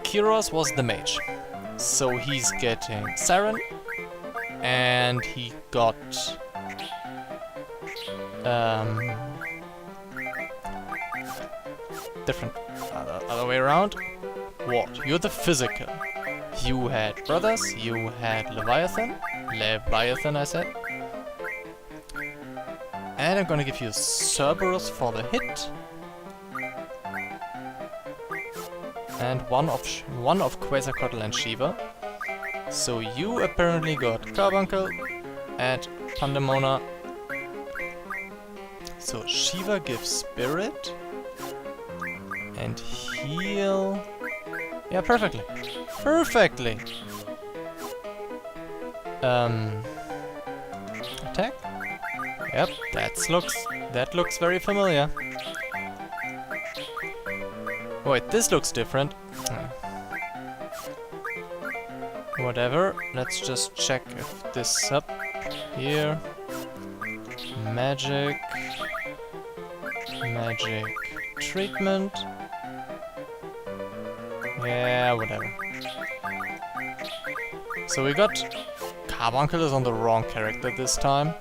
Kiros was the mage. So he's getting Saren. And he got... different. Other way around. What? You're the physical. You had brothers, you had Leviathan. Leviathan, I said. And I'm gonna give you Cerberus for the hit. And one of Quasarcotl and Shiva. So you apparently got Carbuncle and Pandemona. So Shiva gives Spirit. And heal... Yeah, perfectly. Perfectly! Attack? Yep, that looks very familiar. Wait, this looks different. Whatever, let's just check if this up here. Magic treatment. Yeah, whatever. So we got... Carbuncle is on the wrong character this time.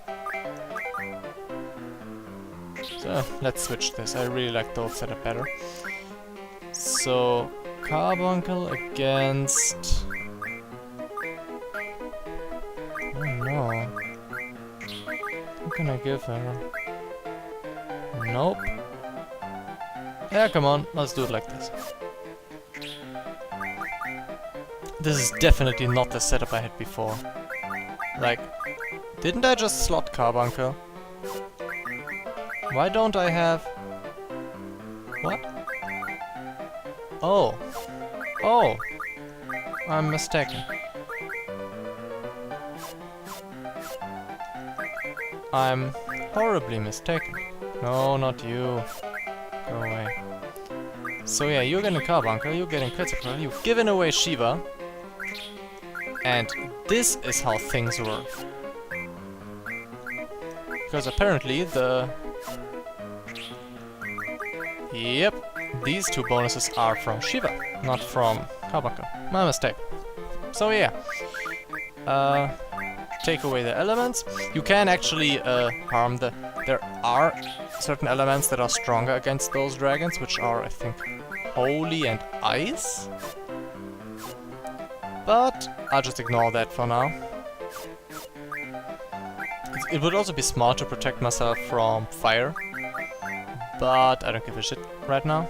So let's switch this. I really like the old setup better. So Carbuncle against... Oh no. What can I give her? Nope. Yeah, come on, let's do it like this. This is definitely not the setup I had before. Like, didn't I just slot Carbuncle? Why don't I have... What? Oh. Oh. I'm mistaken. I'm horribly mistaken. No, not you. Go away. So yeah, you're getting Carbuncle, you're getting Quetzalcoatl, you've given away Shiva. And this is how things work. Because apparently the... Yep, these two bonuses are from Shiva, not from Carbuncle. My mistake. So yeah. Take away the elements. You can actually harm the... There are certain elements that are stronger against those dragons, which are, I think, Holy and Ice. But I'll just ignore that for now. It would also be smart to protect myself from fire. But I don't give a shit right now.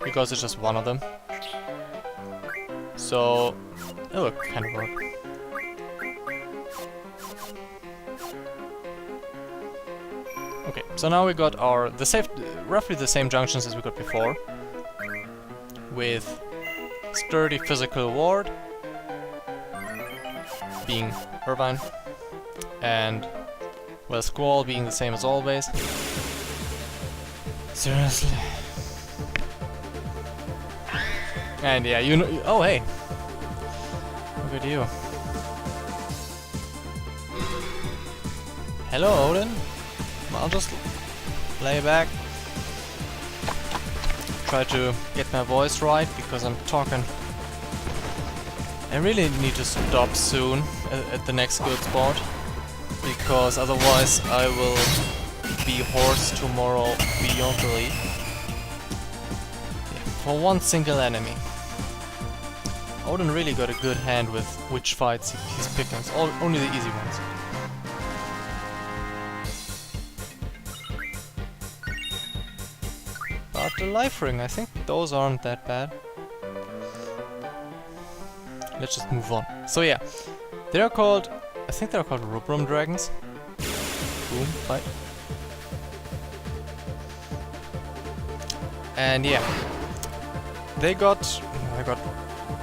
Because it's just one of them. So it will kind of work. Okay, so now we got our roughly the same junctions as we got before. With Sturdy Physical Ward being Irvine, and well, Squall being the same as always. Seriously. And yeah, you know. Oh hey, look at you. Hello, Odin. I'll just lay back. Try to get my voice right, because I'm talking. I really need to stop soon at the next good spot, because otherwise I will be hoarse tomorrow beyond belief. Yeah, for one single enemy. Odin really got a good hand with which fights he's picking, only the easy ones. But the life ring, I think those aren't that bad. Let's just move on. So yeah, they're called, I think they're called Rubrum Dragons. Boom, fight. And yeah, they got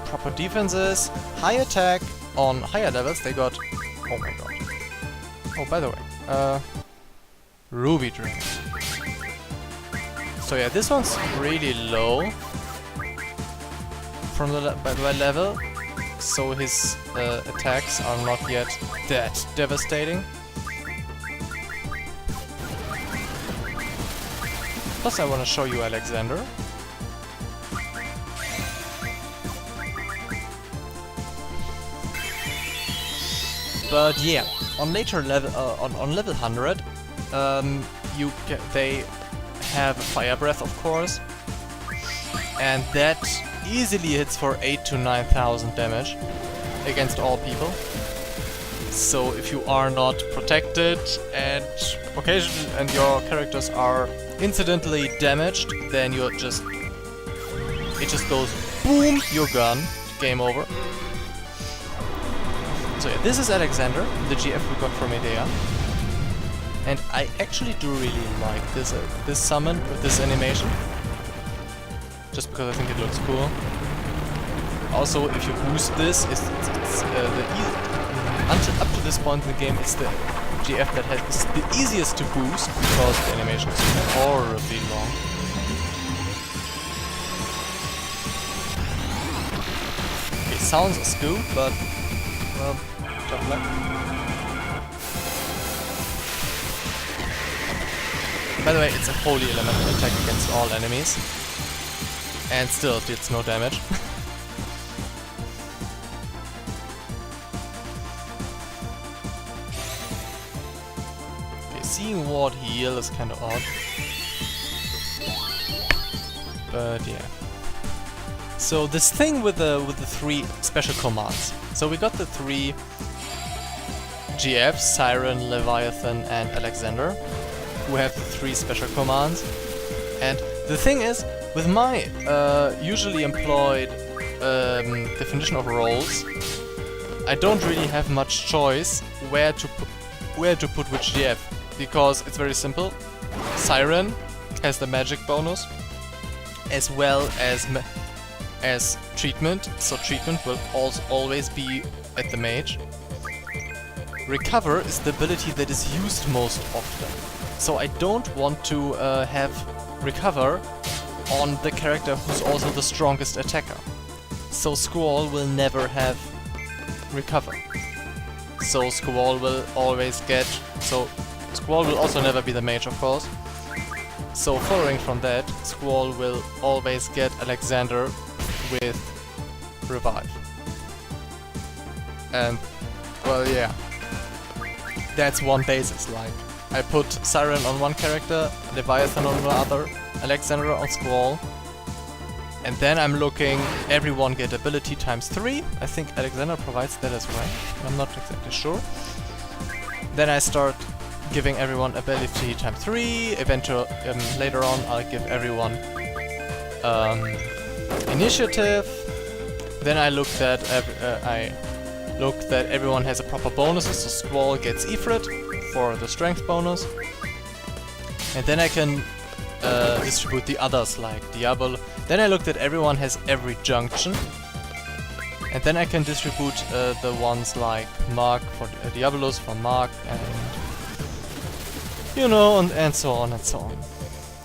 proper defenses, high attack on higher levels. They got, oh my god. Oh, by the way, Ruby Dragons. So yeah, this one's really low from the level, so his attacks are not yet that devastating. Plus I want to show you Alexander. But yeah, on later level, on level 100, they have Fire Breath, of course, and that easily hits for 8 to 9,000 damage against all people. So if you are not protected and your characters are incidentally damaged, then it just goes boom, you're gone, game over. So yeah, this is Alexander, the GF we got from Idea. And I actually do really like this summon with this animation. Just because I think it looks cool. Also, if you boost this, up to this point in the game, it's the GF that is the easiest to boost because the animation is horribly long. Okay, sounds askew, but well, tough luck. By the way, it's a holy elemental attack against all enemies. And still it did no damage. Okay, seeing ward heal is kinda odd. But yeah. So this thing with the 3 special commands. So we got the 3 GFs, Siren, Leviathan and Alexander, who have the 3 special commands. And the thing is, with my usually employed definition of roles, I don't really have much choice where to put which GF, because it's very simple. Siren has the magic bonus, as well as treatment, so treatment will also always be at the mage. Recover is the ability that is used most often, so I don't want to have recover on the character who's also the strongest attacker. So Squall will never have recover. So Squall will always get... So Squall will also never be the mage, of course. So following from that, Squall will always get Alexander with revive. And, well, yeah. That's one basis, like, I put Siren on one character, Leviathan on the other, Alexander on Squall, and then I'm looking, everyone get ability times 3. I think Alexander provides that as well, I'm not exactly sure. Then I start giving everyone ability times 3, eventually later on I'll give everyone initiative. Then I looked that everyone has a proper bonuses, so Squall gets Ifrit for the strength bonus. And then I can distribute the others like Diablo. Then I looked at everyone has every junction. And then I can distribute the ones like Mark for Diabolos for Mark and you know, and so on and so on.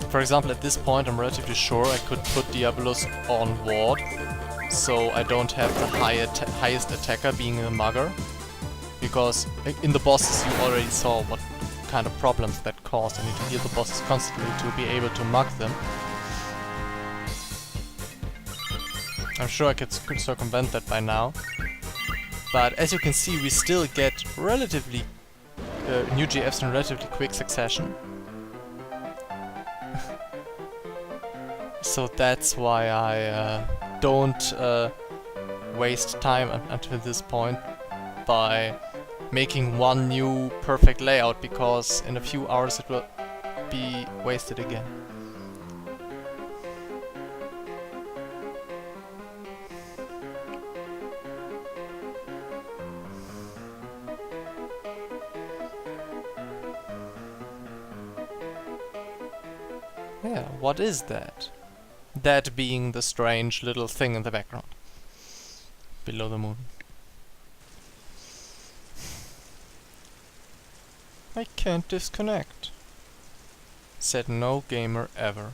For example, at this point I'm relatively sure I could put Diabolos on ward, so I don't have the highest attacker being the Mugger, because in the bosses you already saw what kind of problems that caused. I need to heal the bosses constantly to be able to mug them. I'm sure I could circumvent that by now, but as you can see we still get relatively new GFs in relatively quick succession. So that's why I don't waste time until this point by making one new perfect layout, because in a few hours it will be wasted again. Yeah, what is that? That being the strange little thing in the background. Below the moon. I can't disconnect. Said no gamer ever.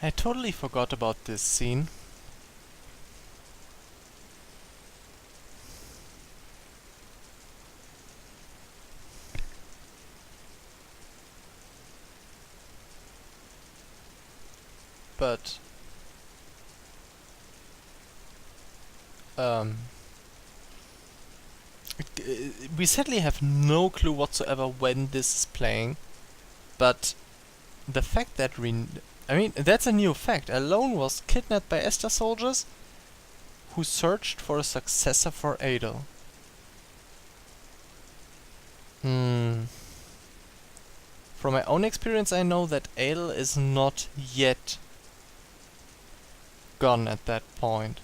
I totally forgot about this scene. But we sadly have no clue whatsoever when this is playing, but the fact that I mean, that's a new fact. Alone was kidnapped by Esther soldiers who searched for a successor for Adel. From my own experience, I know that Adel is not yet gone at that point.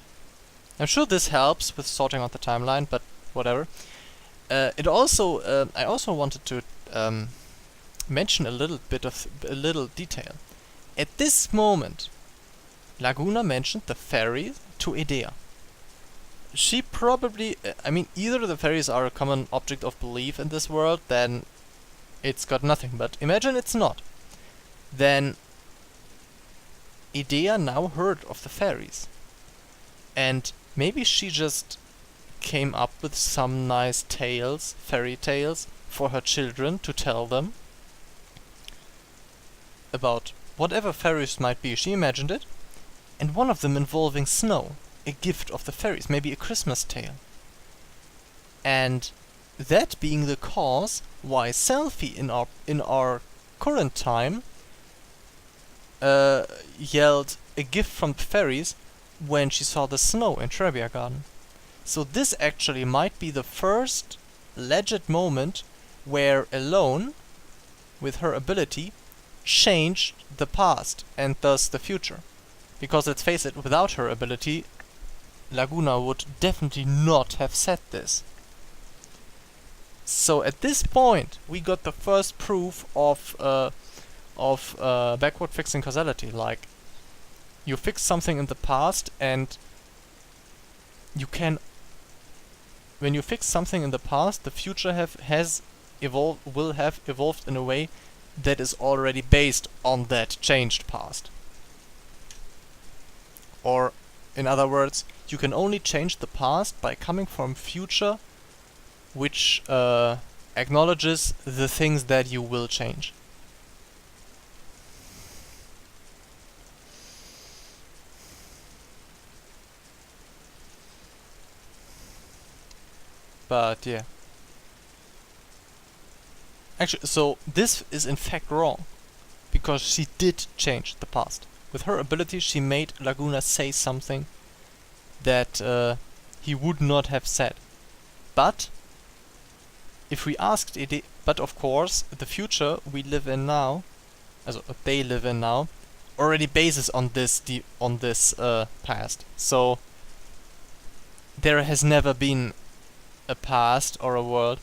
I'm sure this helps with sorting out the timeline, but whatever. I also wanted to mention a little detail. At this moment, Laguna mentioned the ferry to Edea. She probably, I mean, either the ferries are a common object of belief in this world, then it's got nothing. But imagine it's not. Then Edea now heard of the ferries, and maybe she just came up with some nice tales, fairy tales, for her children to tell them about whatever fairies might be. She imagined it, and one of them involving snow, a gift of the fairies, maybe a Christmas tale. And that being the cause why Selphie in our current time yelled a gift from the fairies when she saw the snow in Trebia Garden. So this actually might be the first legit moment where Alone, with her ability, changed the past and thus the future. Because let's face it, without her ability, Laguna would definitely not have said this. So at this point, we got the first proof of backward fixing causality. Like, you fix something in the past, and you can. When you fix something in the past, the future will have evolved in a way that is already based on that changed past. Or, in other words, you can only change the past by coming from future which acknowledges the things that you will change. But yeah. Actually, so this is in fact wrong, because she did change the past. With her ability, she made Laguna say something that he would not have said. But if we asked it, but of course, the future we live in now, also they live in now, already bases on this past. So there has never been a past or a world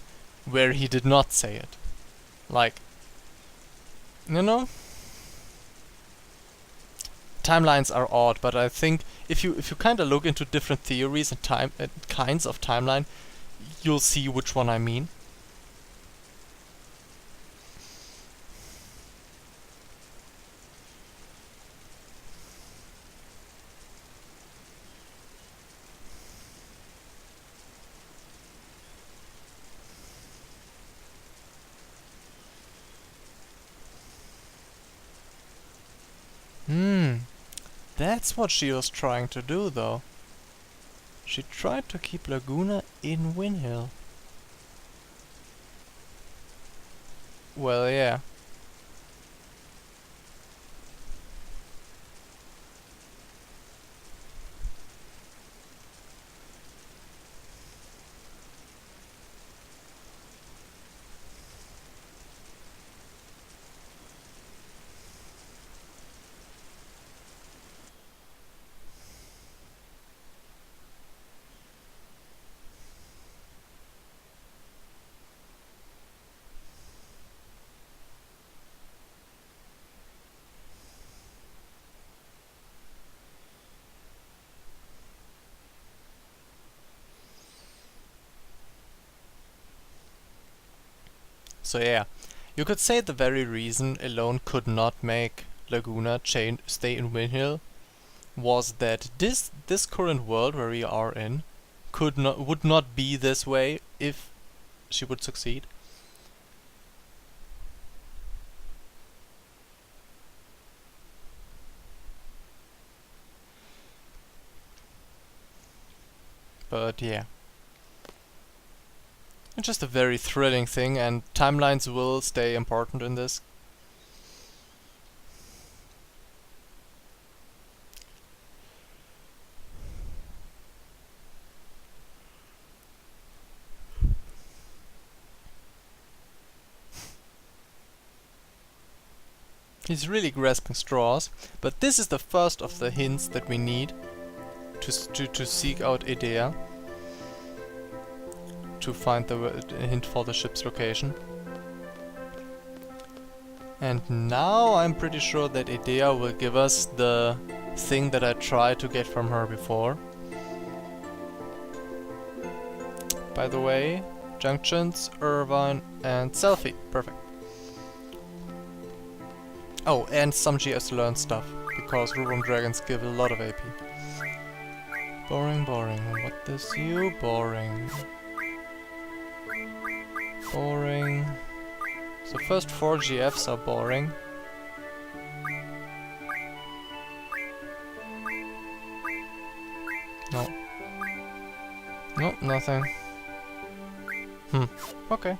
where he did not say it. Like, you know, timelines are odd, but I think if you kind of look into different theories and kinds of timeline, you'll see which one I mean. That's what she was trying to do, though. She tried to keep Laguna in Windhill. Well, yeah. So yeah, you could say the very reason Alone could not make Laguna stay in Windhill was that this current world where we are in would not be this way if she would succeed. But yeah. It's just a very thrilling thing, and timelines will stay important in this. He's really grasping straws, but this is the first of the hints that we need to seek out Idea, to find the hint for the ship's location. And now I'm pretty sure that Idea will give us the thing that I tried to get from her before. By the way, junctions, Irvine, and selfie. Perfect. Oh, and some GS learn stuff, because Room Dragons give a lot of AP. Boring, boring. What is you? Boring. Boring. So first 4 GFs are boring. No. No, nothing. Okay.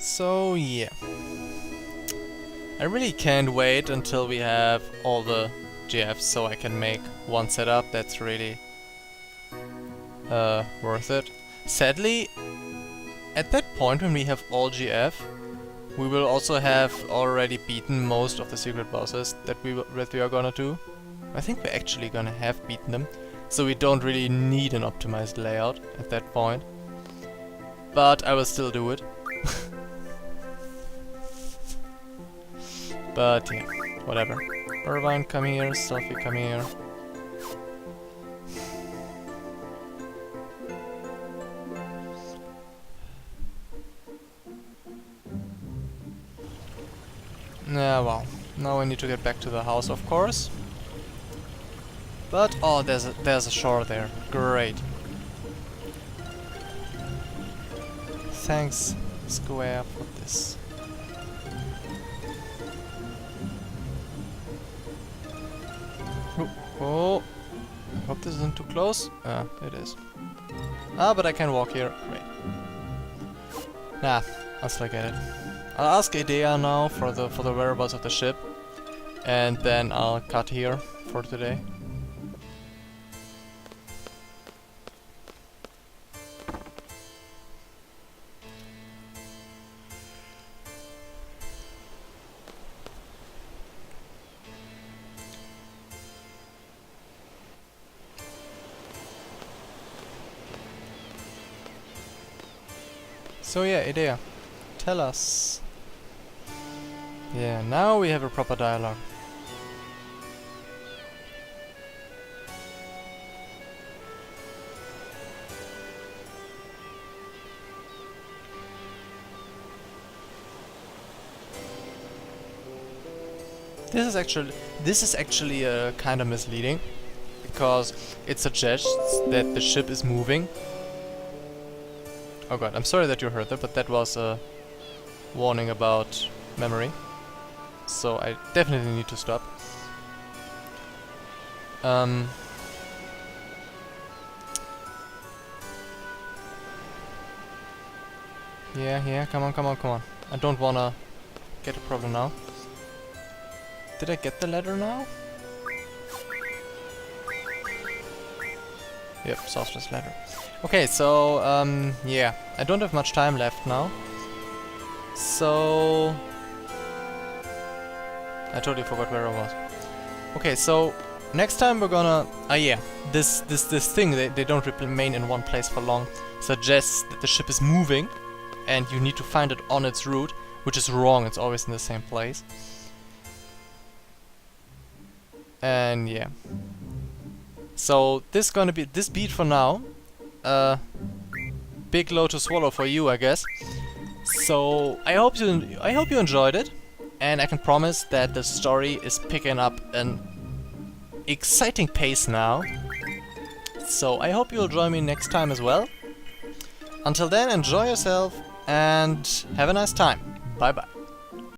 So yeah, I really can't wait until we have all the GFs so I can make one setup that's really worth it. Sadly, at that point when we have all GF, we will also have already beaten most of the secret bosses that we are gonna do. I think we're actually gonna have beaten them, so we don't really need an optimized layout at that point. But I will still do it. But yeah, whatever. Irvine, come here. Selfie, come here. Yeah, well, now I need to get back to the house, of course. But oh, there's a shore there. Great. Thanks, Square, for this. Oh, hope this isn't too close. It is. Ah, but I can walk here. Great. Nah, I'll still get it. I'll ask Idea now for the whereabouts of the ship, and then I'll cut here for today. So yeah, Idea, tell us. Yeah, now we have a proper dialogue. This is actually kind of misleading, because it suggests that the ship is moving. Oh god, I'm sorry that you heard that, but that was a warning about memory. So I definitely need to stop. Yeah, come on. I don't wanna get a problem now. Did I get the letter now? Yep, Sorcerer's letter. Okay, so, yeah, I don't have much time left now. So... I totally forgot where I was. Okay, so, next time we're gonna... yeah. This thing, they don't remain in one place for long, suggests that the ship is moving, and you need to find it on its route, which is wrong, it's always in the same place. And yeah. So this is gonna be this beat for now. Big load to swallow for you, I guess. So I hope you enjoyed it, and I can promise that the story is picking up an exciting pace now. So I hope you'll join me next time as well. Until then, enjoy yourself and have a nice time. Bye bye.